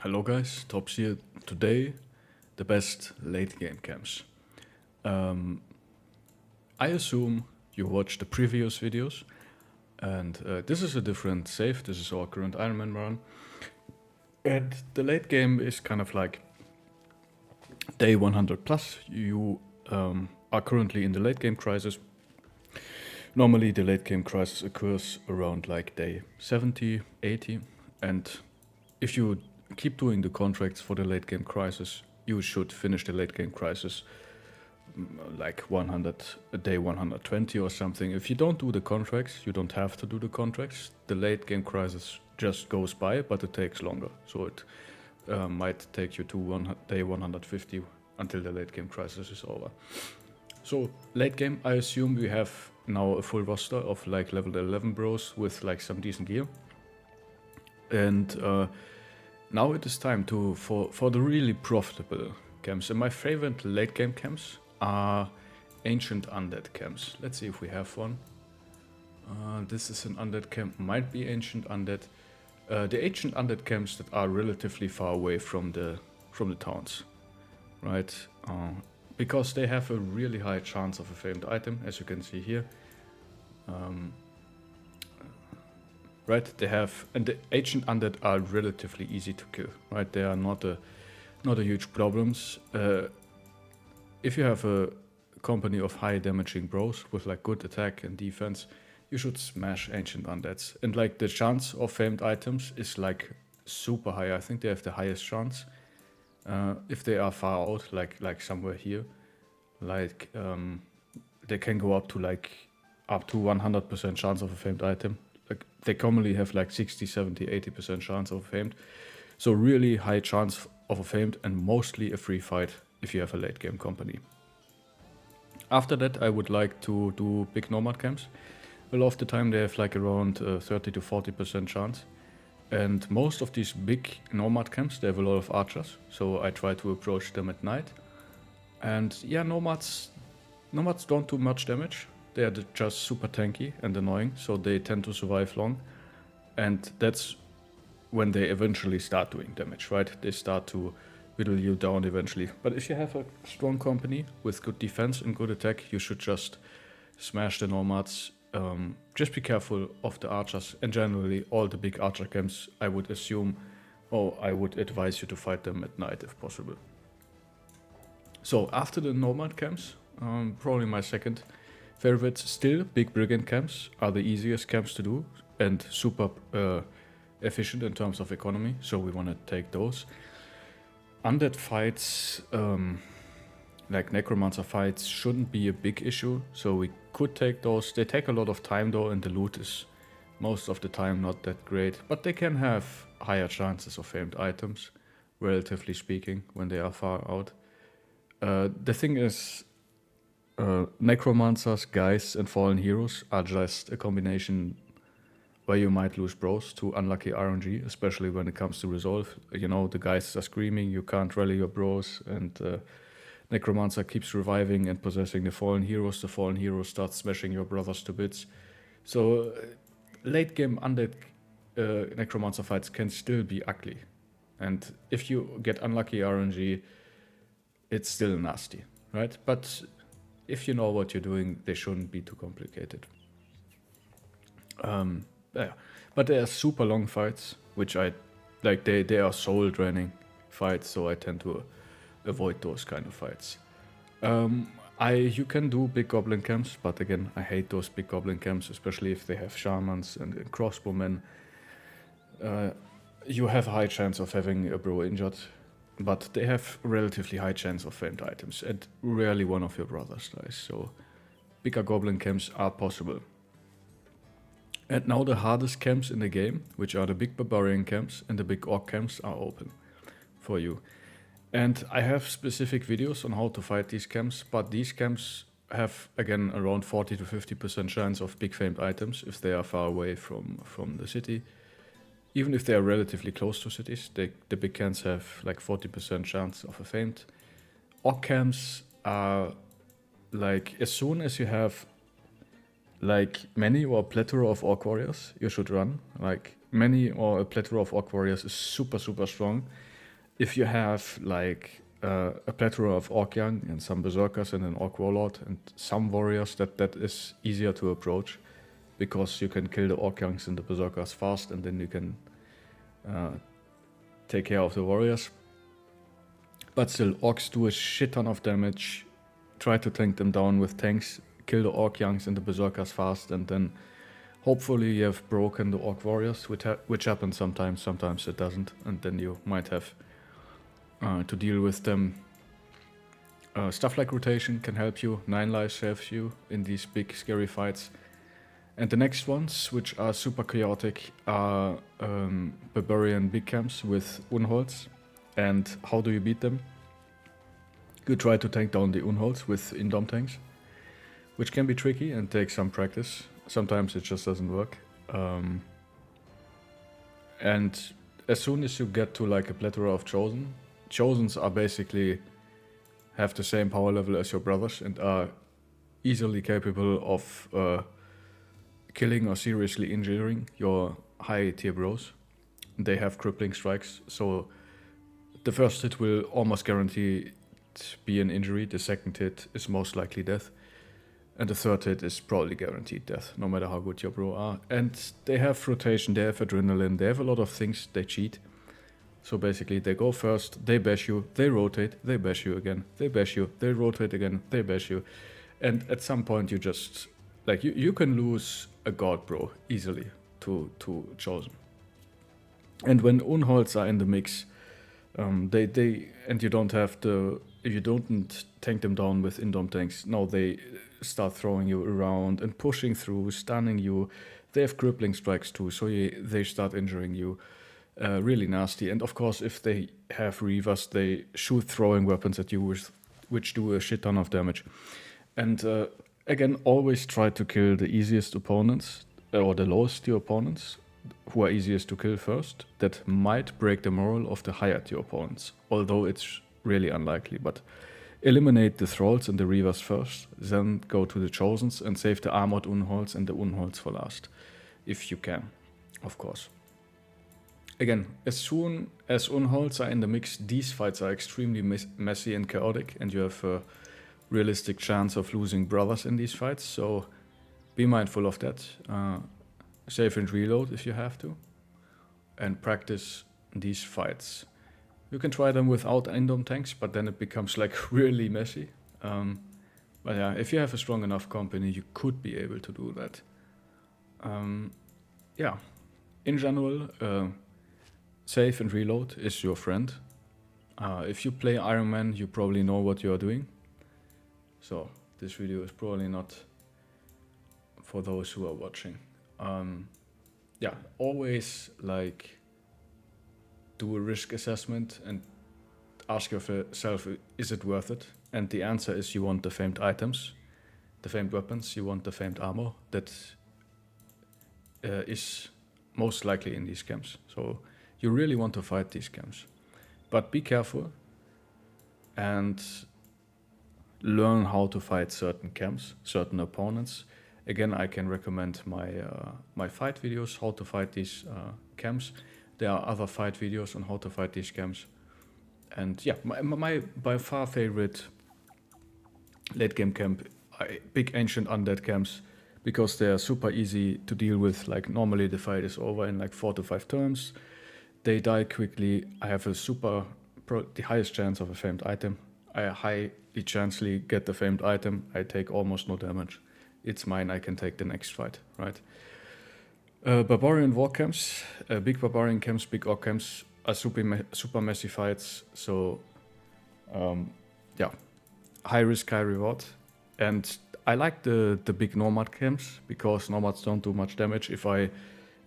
Hello guys, Tops here. Today, the best late game camps. Um, I assume you watched the previous videos, and this is a different save. This is our current Iron Man run. And the late game is kind of like day 100 plus. You are currently in the late game crisis. Normally, the late game crisis occurs around like day 70, 80, and if you keep doing the contracts for the late game crisis, you should finish the late game crisis like 100 a day 120 or something. If you don't do the contracts, you don't have to do the contracts. The late game crisis just goes by, but it takes longer. So it might take you to day 150 until the late game crisis is over. So late game, I assume we have now a full roster of like level 11 bros with like some decent gear. And now it is time for the really profitable camps. And my favorite late game camps are Ancient Undead camps. Let's see if we have one. This is an Undead camp, might be Ancient Undead. The Ancient Undead camps that are relatively far away from the towns, right? Because they have a really high chance of a famed item, as you can see here. Right, they have, and the Ancient Undead are relatively easy to kill, right? They are not a huge problems. If you have a company of high damaging bros with like good attack and defense, you should smash Ancient Undeads. And like the chance of famed items is like super high. I think they have the highest chance. If they are far out, like somewhere here, like they can go up to 100% chance of a famed item. Like they commonly have like 60, 70, 80% chance of a famed. So really high chance of a famed and mostly a free fight if you have a late game company. After that, I would like to do big Nomad camps. A lot of the time they have like around 30 to 40% chance. And most of these big Nomad camps, they have a lot of archers. So I try to approach them at night. And yeah, Nomads don't do much damage. They are just super tanky and annoying, so they tend to survive long. And that's when they eventually start doing damage, right? They start to whittle you down eventually. But if you have a strong company with good defense and good attack, you should just smash the Nomads. Just be careful of the archers, and generally all the big archer camps, I would advise you to fight them at night if possible. So after the Nomad camps, probably my second favorite, still big brigand camps are the easiest camps to do and super efficient in terms of economy, so we want to take those. Undead fights, like Necromancer fights, shouldn't be a big issue, so we could take those. They take a lot of time though, and the loot is most of the time not that great, but they can have higher chances of famed items, relatively speaking, when they are far out. The thing is, Necromancers, Guides, and Fallen Heroes are just a combination where you might lose bros to unlucky RNG, especially when it comes to resolve. You know, the Guides are screaming, you can't rally your bros, and Necromancer keeps reviving and possessing the Fallen Heroes. The Fallen Heroes start smashing your brothers to bits. So late game Undead Necromancer fights can still be ugly. And if you get unlucky RNG, it's still nasty, right? But if you know what you're doing, they shouldn't be too complicated. Yeah. But they are super long fights, which I like. They are soul draining fights, so I tend to avoid those kind of fights. You can do big goblin camps, but again, I hate those big goblin camps, especially if they have shamans and crossbowmen. You have a high chance of having a bro injured, but they have relatively high chance of famed items, and rarely one of your brothers dies, so bigger goblin camps are possible. And now the hardest camps in the game, which are the big barbarian camps and the big orc camps, are open for you. And I have specific videos on how to fight these camps, but these camps have, again, around 40 to 50% chance of big famed items if they are far away from the city. Even if they are relatively close to cities, the big camps have like 40% chance of a famed. Orc camps are like, as soon as you have like many or a plethora of orc warriors, you should run. Like many or a plethora of Orc warriors is super, super strong. If you have like a plethora of Orc Young and some Berserkers and an Orc Warlord and some warriors, that is easier to approach because you can kill the Orc Youngs and the Berserkers fast, and then you can take care of the warriors. But still, Orcs do a shit ton of damage. Try to tank them down with tanks, kill the Orc Youngs and the Berserkers fast, and then hopefully you have broken the Orc Warriors, which happens sometimes, sometimes it doesn't, and then you might have to deal with them. Stuff like rotation can help you, 9 lives saves you in these big scary fights. And the next ones, which are super chaotic, are Barbarian big camps with Unholds. And how do you beat them? You try to tank down the Unholds with Indom tanks, which can be tricky and take some practice. Sometimes it just doesn't work. And as soon as you get to like a plethora of Chosens are basically have the same power level as your brothers and are easily capable of killing or seriously injuring your high tier bros. They have crippling strikes, so the first hit will almost guarantee be an injury, the second hit is most likely death, and the third hit is probably guaranteed death, no matter how good your bro are. And they have rotation, they have adrenaline, they have a lot of things, they cheat. So basically they go first, they bash you, they rotate, they bash you again, they bash you, they rotate again, they bash you. And at some point you just, like, you can lose a god bro easily to Chosen. And when Unholds are in the mix, they and you don't have the, if you don't tank them down with Indom tanks, no, they start throwing you around and pushing through, stunning you. They have crippling strikes too, so they start injuring you. Really nasty. And of course, if they have Reavers, they shoot throwing weapons at you, which do a shit ton of damage. And again, always try to kill the easiest opponents, or the lowest tier opponents, who are easiest to kill first. That might break the morale of the higher tier opponents, although it's really unlikely. But eliminate the Thralls and the Reavers first, then go to the Chosens and save the Armored Unholds and the Unholds for last, if you can, of course. Again, as soon as Unholds are in the mix, these fights are extremely messy and chaotic, and you have a realistic chance of losing brothers in these fights, so be mindful of that. Save and reload if you have to, and practice these fights. You can try them without Indom tanks, but then it becomes like really messy. But yeah, if you have a strong enough company, you could be able to do that. Yeah, in general, save and reload is your friend. If you play Iron Man, you probably know what you are doing. So this video is probably not for those who are watching. Yeah, always like do a risk assessment and ask yourself, is it worth it? And the answer is you want the famed items, the famed weapons, you want the famed armor that is most likely in these camps. So you really want to fight these camps. But be careful and learn how to fight certain camps, certain opponents. Again, I can recommend my fight videos, how to fight these camps. There are other fight videos on how to fight these camps. And yeah, my by far favorite late game camp, big ancient undead camps, because they are super easy to deal with. Like normally the fight is over in like 4 to 5 turns. They die quickly. I have the highest chance of a famed item. I highly chancely get the famed item. I take almost no damage. It's mine, I can take the next fight, right? Barbarian war camps, big barbarian camps, big orc camps are super messy fights. So yeah, high risk, high reward. And I like the big nomad camps because nomads don't do much damage. If I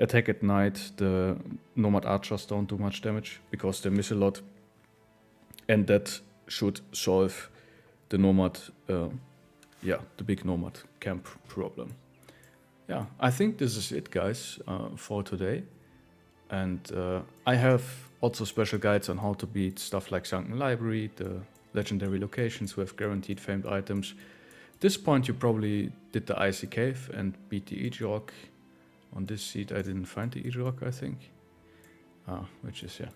attack at night, the nomad archers don't do much damage because they miss a lot. And that should solve the nomad, the big nomad camp problem. Yeah, I think this is it, guys, for today. And I have also special guides on how to beat stuff like Sunken Library, the legendary locations with guaranteed famed items. At this point, you probably did the Icy Cave and beat the Egeorg. On this seat I didn't find the E-Rock, I think. Which is, yeah.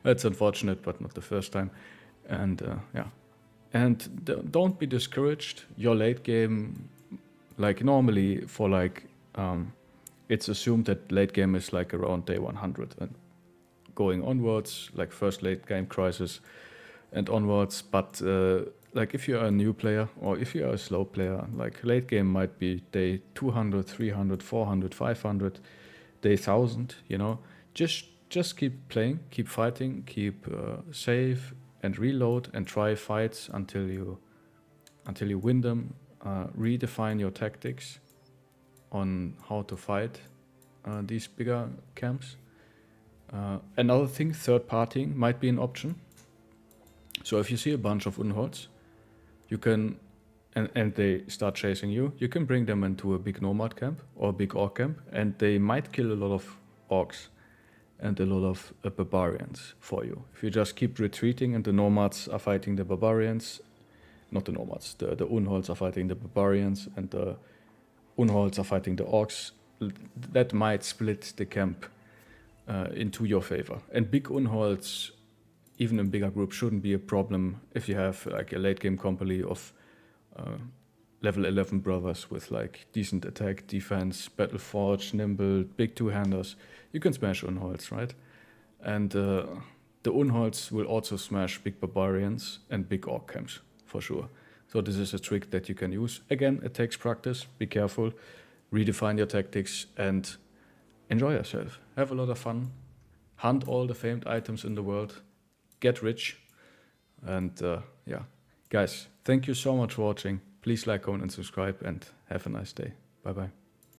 That's unfortunate, but not the first time. And yeah. And don't be discouraged. Your late game, like normally for like, it's assumed that late game is like around day 100 and going onwards, like first late game crisis and onwards. But like if you're a new player or if you're a slow player, like late game might be day 200, 300, 400, 500, day 1000, you know. Just keep playing, keep fighting, keep save and reload and try fights until you win them. Redefine your tactics on how to fight these bigger camps. Another thing, third partying might be an option. So if you see a bunch of Unholds, you can, and they start chasing you, you can bring them into a big Nomad camp or a big Orc camp, and they might kill a lot of Orcs and a lot of Barbarians for you. If you just keep retreating and the Nomads are fighting the Barbarians, not the Nomads, the Unholds are fighting the Barbarians and the Unholds are fighting the Orcs, that might split the camp into your favor. And big Unholds, even in bigger groups, shouldn't be a problem if you have like a late game company of level 11 brothers with like decent attack, defense, battle forge, nimble, big two-handers. You can smash Unholds, right? And the Unholds will also smash big Barbarians and big Orc camps, for sure. So this is a trick that you can use. Again, it takes practice, be careful, redefine your tactics, and enjoy yourself. Have a lot of fun. Hunt all the famed items in the world. Get rich. And yeah, guys, thank you so much for watching. Please like, comment, and subscribe, and have a nice day. Bye-bye.